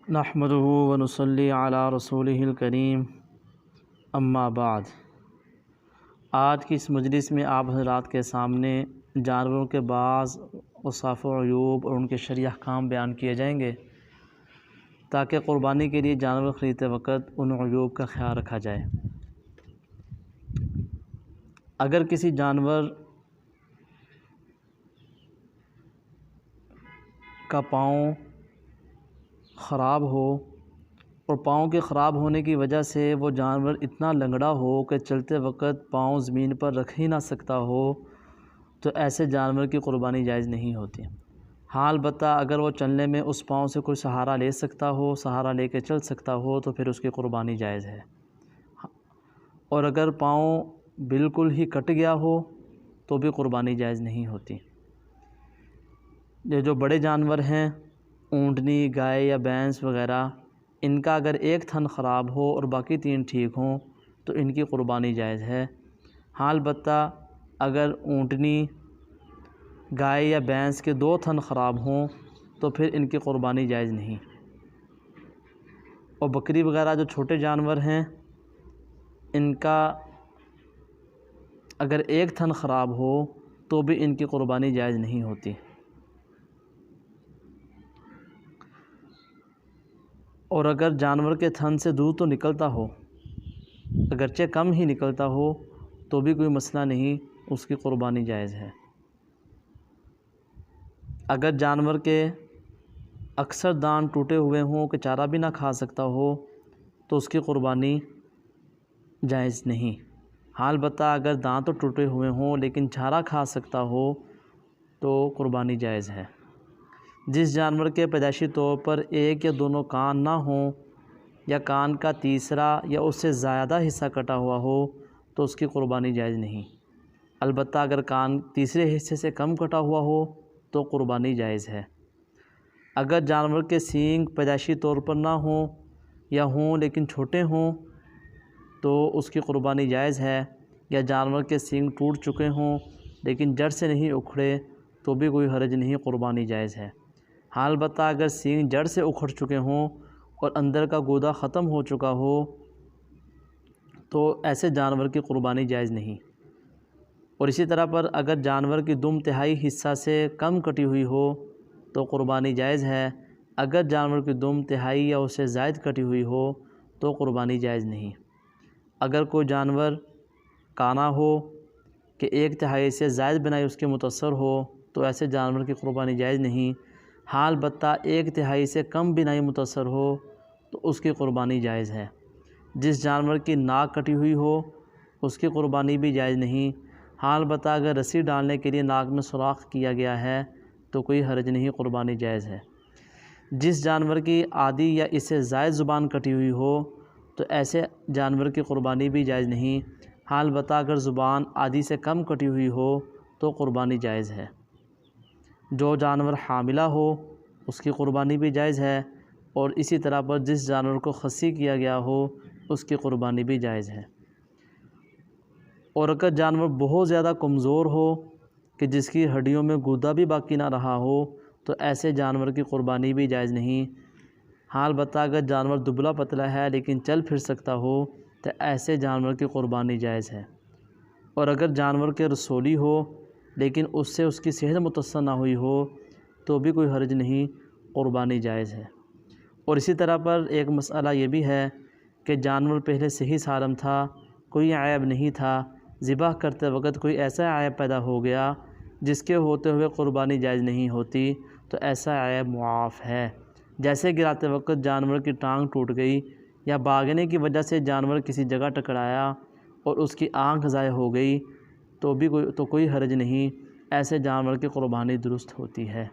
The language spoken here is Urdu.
نحمده ونصلی علی رسولہ الکریم اما بعد۔ آج کی اس مجلس میں آپ حضرات کے سامنے جانوروں کے بعض اوصاف و عیوب اور ان کے شرعی احکام بیان کیے جائیں گے تاکہ قربانی کے لیے جانور خریدتے وقت ان عیوب کا خیال رکھا جائے۔ اگر کسی جانور کا پاؤں خراب ہو اور پاؤں کے خراب ہونے کی وجہ سے وہ جانور اتنا لنگڑا ہو کہ چلتے وقت پاؤں زمین پر رکھ ہی نہ سکتا ہو تو ایسے جانور کی قربانی جائز نہیں ہوتی۔ ہاں البتہ اگر وہ چلنے میں اس پاؤں سے کوئی سہارا لے سکتا ہو، سہارا لے کے چل سکتا ہو تو پھر اس کی قربانی جائز ہے، اور اگر پاؤں بالکل ہی کٹ گیا ہو تو بھی قربانی جائز نہیں ہوتی۔ یہ جو بڑے جانور ہیں، اونٹنی، گائے یا بھینس وغیرہ، ان کا اگر ایک تھن خراب ہو اور باقی تین ٹھیک ہوں تو ان کی قربانی جائز ہے۔ ہاں البتہ اگر اونٹنی، گائے یا بھینس کے دو تھن خراب ہوں تو پھر ان کی قربانی جائز نہیں۔ اور بکری وغیرہ جو چھوٹے جانور ہیں، ان کا اگر ایک تھن خراب ہو تو بھی ان کی قربانی جائز نہیں ہوتی۔ اور اگر جانور کے تھن سے دودھ تو نکلتا ہو، اگرچہ کم ہی نکلتا ہو تو بھی کوئی مسئلہ نہیں، اس کی قربانی جائز ہے۔ اگر جانور کے اکثر دان ٹوٹے ہوئے ہوں کہ چارہ بھی نہ کھا سکتا ہو تو اس کی قربانی جائز نہیں۔ ہاں البتہ اگر دانت تو ٹوٹے ہوئے ہوں لیکن چارہ کھا سکتا ہو تو قربانی جائز ہے۔ جس جانور کے پیدائشی طور پر ایک یا دونوں کان نہ ہوں یا کان کا تیسرا یا اس سے زیادہ حصہ کٹا ہوا ہو تو اس کی قربانی جائز نہیں۔ البتہ اگر کان تیسرے حصے سے کم کٹا ہوا ہو تو قربانی جائز ہے۔ اگر جانور کے سینگ پیدائشی طور پر نہ ہوں یا ہوں لیکن چھوٹے ہوں تو اس کی قربانی جائز ہے، یا جانور کے سینگ ٹوٹ چکے ہوں لیکن جڑ سے نہیں اکھڑے تو بھی کوئی حرج نہیں، قربانی جائز ہے۔ ہاں البتہ اگر سینگ جڑ سے اکھڑ چکے ہوں اور اندر کا گودا ختم ہو چکا ہو تو ایسے جانور کی قربانی جائز نہیں۔ اور اسی طرح پر اگر جانور کی دم تہائی حصہ سے کم کٹی ہوئی ہو تو قربانی جائز ہے، اگر جانور کی دم تہائی یا اس سے زائد کٹی ہوئی ہو تو قربانی جائز نہیں۔ اگر کوئی جانور کانا ہو کہ ایک تہائی سے زائد بنائی اس کے متاثر ہو تو ایسے جانور کی قربانی جائز نہیں۔ ہاں البتہ ایک تہائی سے کم بنائی متاثر ہو تو اس کی قربانی جائز ہے۔ جس جانور کی ناک کٹی ہوئی ہو اس کی قربانی بھی جائز نہیں۔ ہاں البتہ اگر رسی ڈالنے کے لیے ناک میں سوراخ کیا گیا ہے تو کوئی حرج نہیں، قربانی جائز ہے۔ جس جانور کی آدھی یا اس سے زائد زبان کٹی ہوئی ہو تو ایسے جانور کی قربانی بھی جائز نہیں۔ ہاں البتہ اگر زبان آدھی سے کم کٹی ہوئی ہو تو قربانی جائز ہے۔ جو جانور حاملہ ہو اس کی قربانی بھی جائز ہے، اور اسی طرح پر جس جانور کو خصی کیا گیا ہو اس کی قربانی بھی جائز ہے۔ اور اگر جانور بہت زیادہ کمزور ہو کہ جس کی ہڈیوں میں گودا بھی باقی نہ رہا ہو تو ایسے جانور کی قربانی بھی جائز نہیں۔ ہاں البتہ اگر جانور دبلا پتلا ہے لیکن چل پھر سکتا ہو تو ایسے جانور کی قربانی جائز ہے۔ اور اگر جانور کے رسولی ہو لیکن اس سے اس کی صحت متاثر نہ ہوئی ہو تو بھی کوئی حرج نہیں، قربانی جائز ہے۔ اور اسی طرح پر ایک مسئلہ یہ بھی ہے کہ جانور پہلے صحیح سالم تھا، کوئی عیب نہیں تھا، ذبح کرتے وقت کوئی ایسا عیب پیدا ہو گیا جس کے ہوتے ہوئے قربانی جائز نہیں ہوتی تو ایسا عیب معاف ہے۔ جیسے گراتے وقت جانور کی ٹانگ ٹوٹ گئی یا بھاگنے کی وجہ سے جانور کسی جگہ ٹکرایا اور اس کی آنکھ ضائع ہو گئی تو کوئی حرج نہیں، ایسے جانور کی قربانی درست ہوتی ہے۔